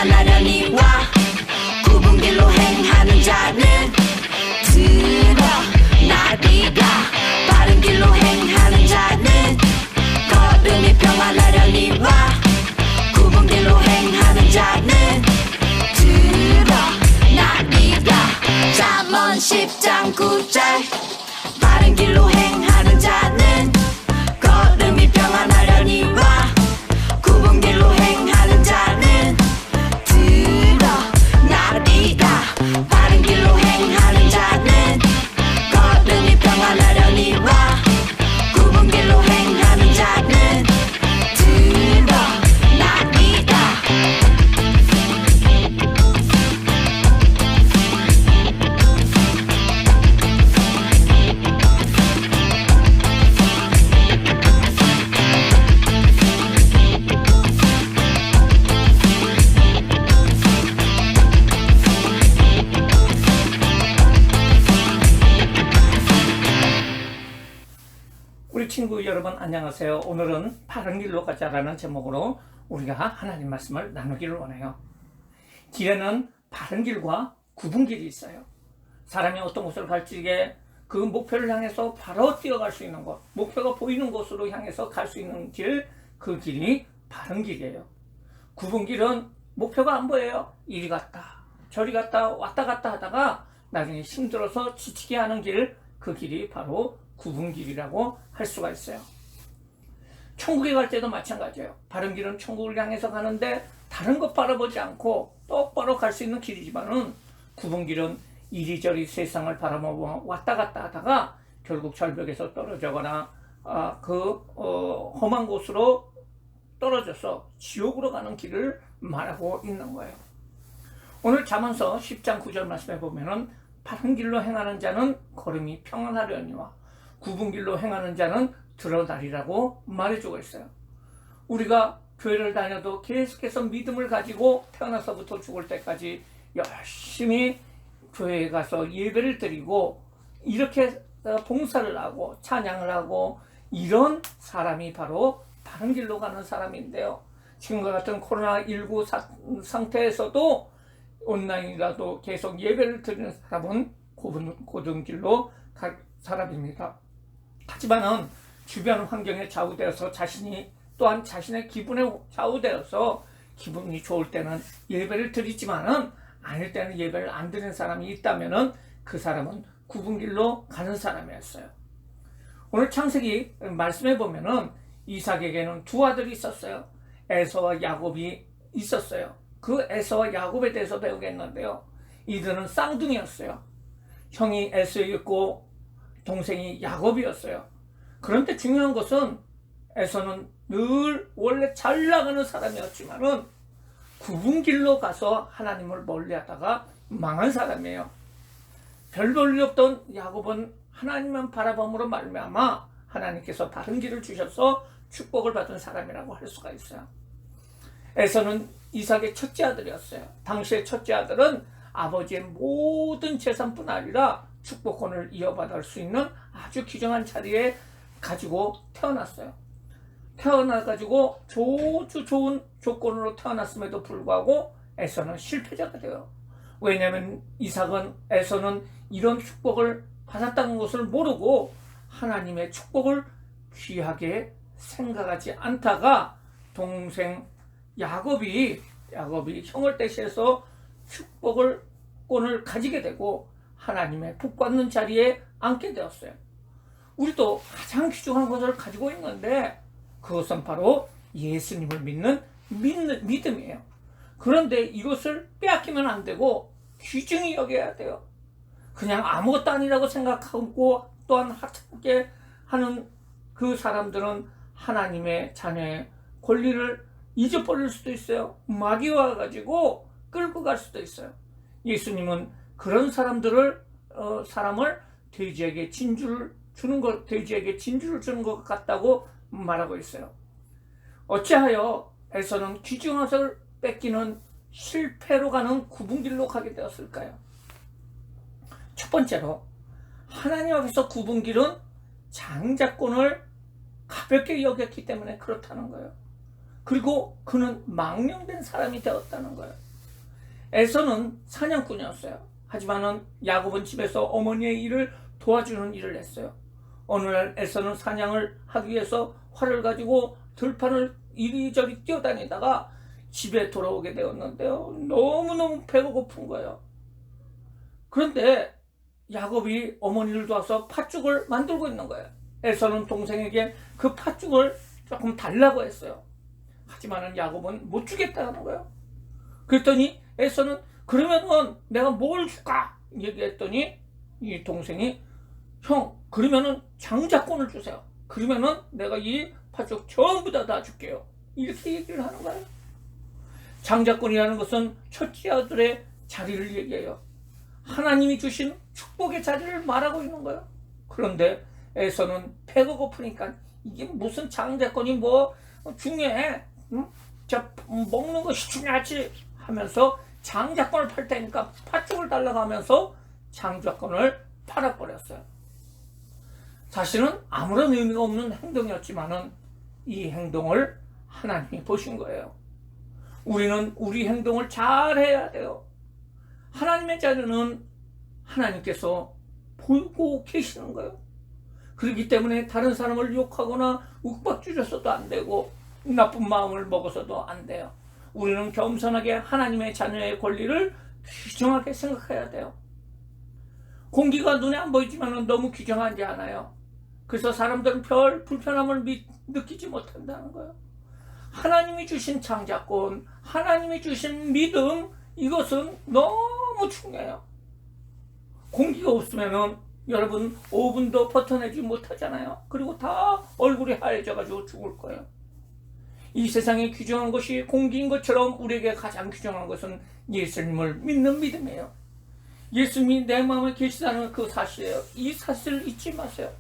나련히 와 굽은 길로 행하는 자는 드러나리라. 바른 길로 행하는 자는 걸음이 평안하려니 와 굽은 길로 행하는 자는 드러나리라. 잠언 10장 9절 바른 길로 행하는 자는 걸음이 평안하려니 와 굽은 길로 행하는 자는 드러나리라. 바른 길로 행하는 자는 걸음이 평안하려니 와 굽은 길로 행하는 자는 드러나리라. 우리 친구 여러분 안녕하세요. 오늘은 바른 길로 가자라는 제목으로 우리가 하나님 말씀을 나누기를 원해요. 길에는 바른 길과 굽은 길이 있어요. 사람이 어떤 곳을 갈지에 그 목표를 향해서 바로 뛰어갈 수 있는 곳, 목표가 보이는 곳으로 향해서 갈 수 있는 길, 그 길이 바른 길이에요. 굽은 길은 목표가 안 보여요. 이리 갔다 저리 갔다 왔다 갔다 하다가 나중에 힘들어서 지치게 하는 길, 그 길이 바로 굽은 길이라고 할 수가 있어요. 천국에 갈 때도 마찬가지예요. 바른 길은 천국을 향해서 가는데 다른 것 바라보지 않고 똑바로 갈 수 있는 길이지만은 굽은 길은 이리저리 세상을 바라보며 왔다 갔다 하다가 결국 절벽에서 떨어져거나 험한 곳으로 떨어져서 지옥으로 가는 길을 말하고 있는 거예요. 오늘 잠언서 10장 9절 말씀에 보면은 바른 길로 행하는 자는 걸음이 평안하려니와 굽은 길로 행하는 자는 드러나리라고 말해주고 있어요. 우리가 교회를 다녀도 계속해서 믿음을 가지고 태어나서부터 죽을 때까지 열심히 교회에 가서 예배를 드리고 이렇게 봉사를 하고 찬양을 하고 이런 사람이 바로 바른 길로 가는 사람인데요. 지금과 같은 코로나19 상태에서도 온라인이라도 계속 예배를 드리는 사람은 굽은 길로 갈 사람입니다. 하지만은 주변 환경에 좌우되어서 또한 자신의 기분에 좌우되어서 기분이 좋을 때는 예배를 드리지만은 아닐 때는 예배를 안 드리는 사람이 있다면은 그 사람은 굽은 길로 가는 사람이었어요. 오늘 창세기 말씀해 보면은 이삭에게는 두 아들이 있었어요. 에서와 야곱이 있었어요. 그 에서와 야곱에 대해서 배우겠는데요. 이들은 쌍둥이였어요. 형이 에서였고 동생이 야곱이었어요. 그런데 중요한 것은 에서는 늘 원래 잘 나가는 사람이었지만은 굽은 길로 가서 하나님을 멀리하다가 망한 사람이에요. 별 볼일 없던 야곱은 하나님만 바라봄으로 말미암아 하나님께서 바른 길을 주셔서 축복을 받은 사람이라고 할 수가 있어요. 에서는 이삭의 첫째 아들이었어요. 당시의 첫째 아들은 아버지의 모든 재산뿐 아니라 축복권을 이어받을 수 있는 아주 귀중한 자리에 가지고 태어났어요. 태어나가지고 아주 좋은 조건으로 태어났음에도 불구하고 에서는 실패자가 돼요. 왜냐하면 에서는 이런 축복을 받았다는 것을 모르고 하나님의 축복을 귀하게 생각하지 않다가 동생 야곱이 형을 대신해서 축복권을 가지게 되고 하나님의 복 받는 자리에 앉게 되었어요. 우리도 가장 귀중한 것을 가지고 있는데 그것은 바로 예수님을 믿는 믿음이에요. 그런데 이것을 빼앗기면 안 되고 귀중히 여겨야 돼요. 그냥 아무것도 아니라고 생각하고 또한 하찮게 하는 그 사람들은 하나님의 자녀의 권리를 잊어버릴 수도 있어요. 마귀 와가지고 끌고 갈 수도 있어요. 예수님은 그런 사람을 돼지에게 진주를 주는 것 같다고 말하고 있어요. 어찌하여 에서는 귀중한 것을 뺏기는 실패로 가는 굽은 길로 가게 되었을까요? 첫 번째로 하나님 앞에서 굽은 길은 장자권을 가볍게 여겼기 때문에 그렇다는 거예요. 그리고 그는 망령된 사람이 되었다는 거예요. 에서는 사냥꾼이었어요. 하지만은 야곱은 집에서 어머니의 일을 도와주는 일을 했어요. 어느 날 에서는 사냥을 하기 위해서 활을 가지고 들판을 이리저리 뛰어다니다가 집에 돌아오게 되었는데요. 너무너무 배가 고픈 거예요. 그런데 야곱이 어머니를 도와서 팥죽을 만들고 있는 거예요. 에서는 동생에게 그 팥죽을 조금 달라고 했어요. 하지만은 야곱은 못 주겠다는 거예요. 그랬더니 에서는 그러면은 내가 뭘 줄까? 얘기했더니 이 동생이 형 그러면은 장자권을 주세요. 그러면은 내가 이 팥죽 전부 다 줄게요. 이렇게 얘기를 하는 거예요. 장자권이라는 것은 첫째 아들의 자리를 얘기해요. 하나님이 주신 축복의 자리를 말하고 있는 거예요. 그런데 에서는 배가 고프니까 이게 무슨 장자권이 뭐 중요해? 응? 자 먹는 것이 중요하지 하면서 장자권을 팔 테니까 팥죽을 달라고 하면서 장자권을 팔아버렸어요. 사실은 아무런 의미가 없는 행동이었지만은 이 행동을 하나님이 보신 거예요. 우리는 우리 행동을 잘 해야 돼요. 하나님의 자녀는 하나님께서 보고 계시는 거예요. 그렇기 때문에 다른 사람을 욕하거나 윽박지르서도 안 되고 나쁜 마음을 먹어서도 안 돼요. 우리는 겸손하게 하나님의 자녀의 권리를 귀중하게 생각해야 돼요. 공기가 눈에 안 보이지만 너무 귀중하지 않아요. 그래서 사람들은 별 불편함을 느끼지 못한다는 거예요. 하나님이 주신 창자권, 하나님이 주신 믿음, 이것은 너무 중요해요. 공기가 없으면은 여러분 5분도 버텨내지 못하잖아요. 그리고 다 얼굴이 하얘져가지고 죽을 거예요. 이 세상에 귀중한 것이 공기인 것처럼 우리에게 가장 귀중한 것은 예수님을 믿는 믿음이에요. 예수님이 내 마음에 계시다는 그 사실이에요. 이 사실을 잊지 마세요.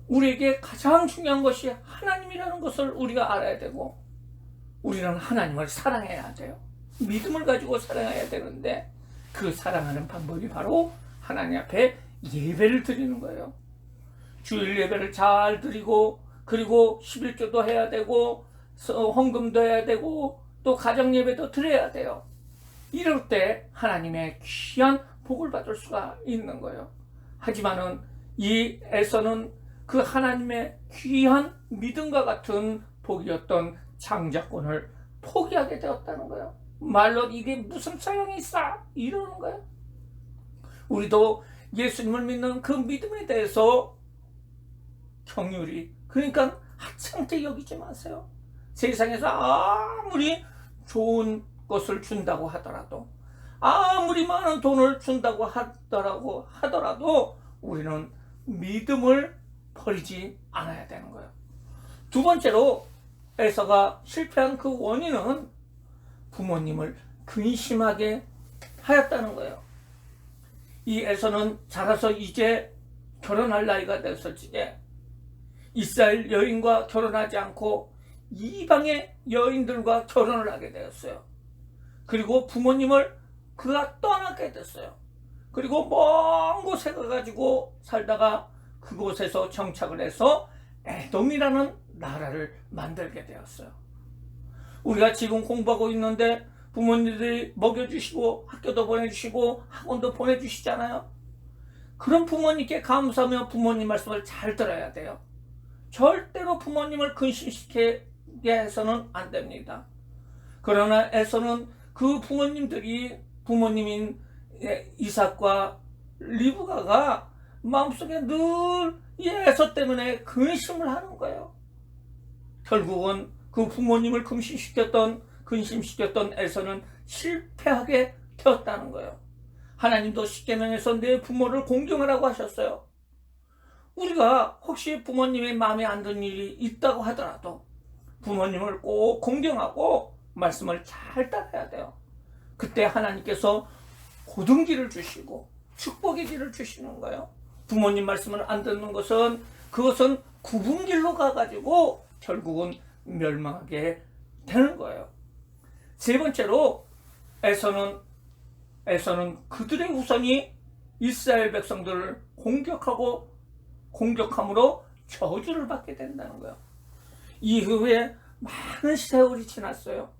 우리에게 가장 중요한 것이 하나님이라는 것을 우리가 알아야 되고 우리는 하나님을 사랑해야 돼요. 믿음을 가지고 사랑해야 되는데 그 사랑하는 방법이 바로 하나님 앞에 예배를 드리는 거예요. 주일 예배를 잘 드리고 그리고 11조도 해야 되고 헌금도 해야 되고 또 가정 예배도 드려야 돼요. 이럴 때 하나님의 귀한 복을 받을 수가 있는 거예요. 하지만은 이 에서는 그 하나님의 귀한 믿음과 같은 복이었던 장자권을 포기하게 되었다는 거예요. 말로 이게 무슨 소용이 있어? 이러는 거예요. 우리도 예수님을 믿는 그 믿음에 대해서 경휼히 그러니까 하찮게 여기지 마세요. 세상에서 아무리 좋은 것을 준다고 하더라도 아무리 많은 돈을 준다고 하더라도 우리는 믿음을 버리지 않아야 되는 거예요. 두 번째로 에서가 실패한 그 원인은 부모님을 근심하게 하였다는 거예요. 이 에서는 자라서 이제 결혼할 나이가 됐을지에 이스라엘 여인과 결혼하지 않고 이방의 여인들과 결혼을 하게 되었어요. 그리고 부모님을 그가 떠나게 됐어요. 그리고 먼 곳에 가가지고 살다가 그곳에서 정착을 해서 에돔이라는 나라를 만들게 되었어요. 우리가 지금 공부하고 있는데 부모님들이 먹여주시고 학교도 보내주시고 학원도 보내주시잖아요. 그런 부모님께 감사하며 부모님 말씀을 잘 들어야 돼요. 절대로 부모님을 근심시키게 해서는 안 됩니다. 그러나 에서는 그 부모님인 이삭과 리브가가 마음속에 늘 이 에서 때문에 근심을 하는 거예요. 결국은 그 부모님을 근심시켰던 에서는 실패하게 되었다는 거예요. 하나님도 십계명에서 내 부모를 공경하라고 하셨어요. 우리가 혹시 부모님의 마음에 안 드는 일이 있다고 하더라도 부모님을 꼭 공경하고 말씀을 잘 따라야 돼요. 그때 하나님께서 고든 길을 주시고 축복의 길을 주시는 거예요. 부모님 말씀을 안 듣는 것은 그것은 굽은 길로 가가지고 결국은 멸망하게 되는 거예요. 세 번째로 에서는 그들의 후손이 이스라엘 백성들을 공격함으로 저주를 받게 된다는 거예요. 이후에 많은 세월이 지났어요.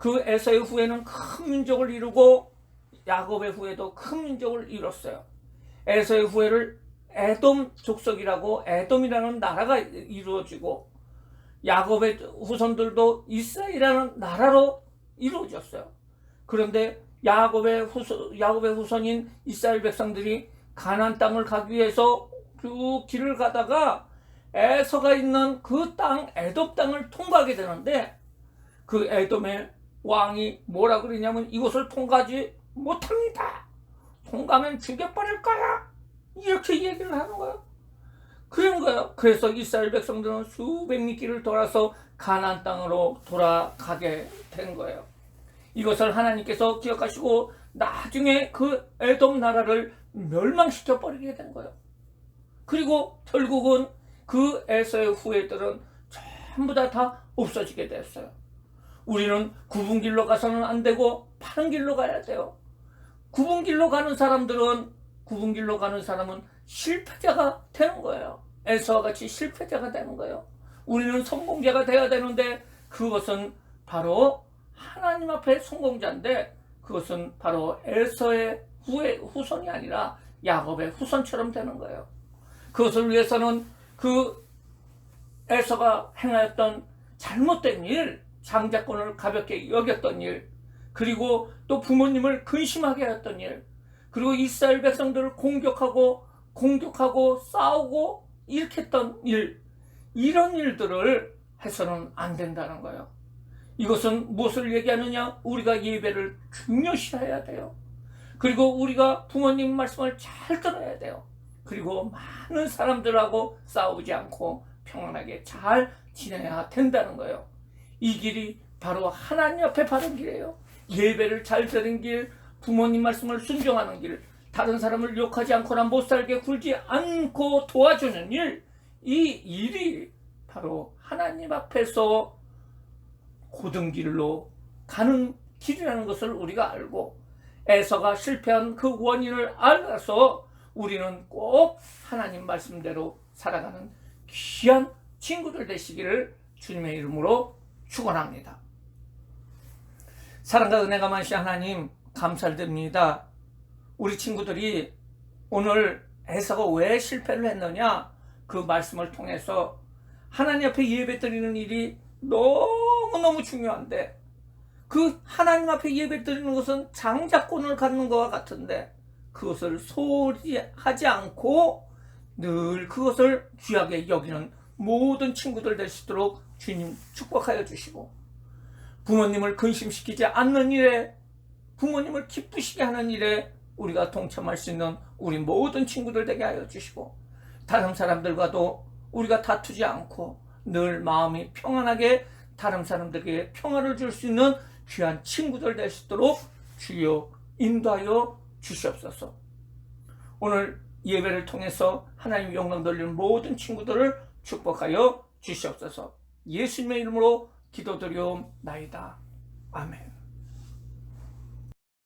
그 에서의 후예는 큰 민족을 이루고 야곱의 후예도 큰 민족을 이뤘어요. 에서의 후예를 에돔 족속이라고 에돔이라는 나라가 이루어지고 야곱의 후손들도 이스라엘이라는 나라로 이루어졌어요. 그런데 야곱의 후손인 이스라엘 백성들이 가나안 땅을 가기 위해서 쭉 길을 가다가 에서가 있는 그 땅 에돔 땅을 통과하게 되는데 그 에돔의 왕이 뭐라 그러냐면 이곳을 통과하지 못합니다. 통과하면 죽여버릴 거야. 이렇게 얘기를 하는 거예요. 그런 거예요. 그래서 이스라엘 백성들은 수백 리 길을 돌아서 가나안 땅으로 돌아가게 된 거예요. 이것을 하나님께서 기억하시고 나중에 그 에돔 나라를 멸망시켜 버리게 된 거예요. 그리고 결국은 그 에서의 후예들은 전부 다 없어지게 됐어요. 우리는 굽은 길로 가서는 안 되고 바른 길로 가야 돼요. 굽은 길로 가는 사람은 실패자가 되는 거예요. 에서와 같이 실패자가 되는 거예요. 우리는 성공자가 되어야 되는데 그것은 바로 하나님 앞에 성공자인데 그것은 바로 에서의 후손이 아니라 야곱의 후손처럼 되는 거예요. 그것을 위해서는 그 에서가 행하였던 잘못된 일, 장자권을 가볍게 여겼던 일, 그리고 또 부모님을 근심하게 했던 일, 그리고 이스라엘 백성들을 공격하고 싸우고 일으켰던 일, 이런 일들을 해서는 안 된다는 거예요. 이것은 무엇을 얘기하느냐? 우리가 예배를 중요시해야 돼요. 그리고 우리가 부모님 말씀을 잘 들어야 돼요. 그리고 많은 사람들하고 싸우지 않고 평안하게 잘 지내야 된다는 거예요. 이 길이 바로 하나님 앞에 바른 길이에요. 예배를 잘 드리는 길, 부모님 말씀을 순종하는 길, 다른 사람을 욕하지 않거나 못살게 굴지 않고 도와주는 일, 이 일이 바로 하나님 앞에서 고든 길로 가는 길이라는 것을 우리가 알고 에서가 실패한 그 원인을 알아서 우리는 꼭 하나님 말씀대로 살아가는 귀한 친구들 되시기를 주님의 이름으로 축원합니다. 사랑과 은혜가 많으신 하나님 감사드립니다. 우리 친구들이 오늘 에서가 왜 실패를 했느냐 그 말씀을 통해서 하나님 앞에 예배 드리는 일이 너무너무 중요한데 그 하나님 앞에 예배 드리는 것은 장자권을 갖는 것과 같은데 그것을 소홀히 하지 않고 늘 그것을 귀하게 여기는 모든 친구들 되시도록 주님 축복하여 주시고 부모님을 근심시키지 않는 일에 부모님을 기쁘시게 하는 일에 우리가 동참할 수 있는 우리 모든 친구들 되게 하여 주시고 다른 사람들과도 우리가 다투지 않고 늘 마음이 평안하게 다른 사람들에게 평안을 줄 수 있는 귀한 친구들 되시도록 주여 인도하여 주시옵소서. 오늘 예배를 통해서 하나님 영광 돌리는 모든 친구들을 축복하여 주시옵소서. 예수님의 이름으로 기도드리옵나이다. 아멘.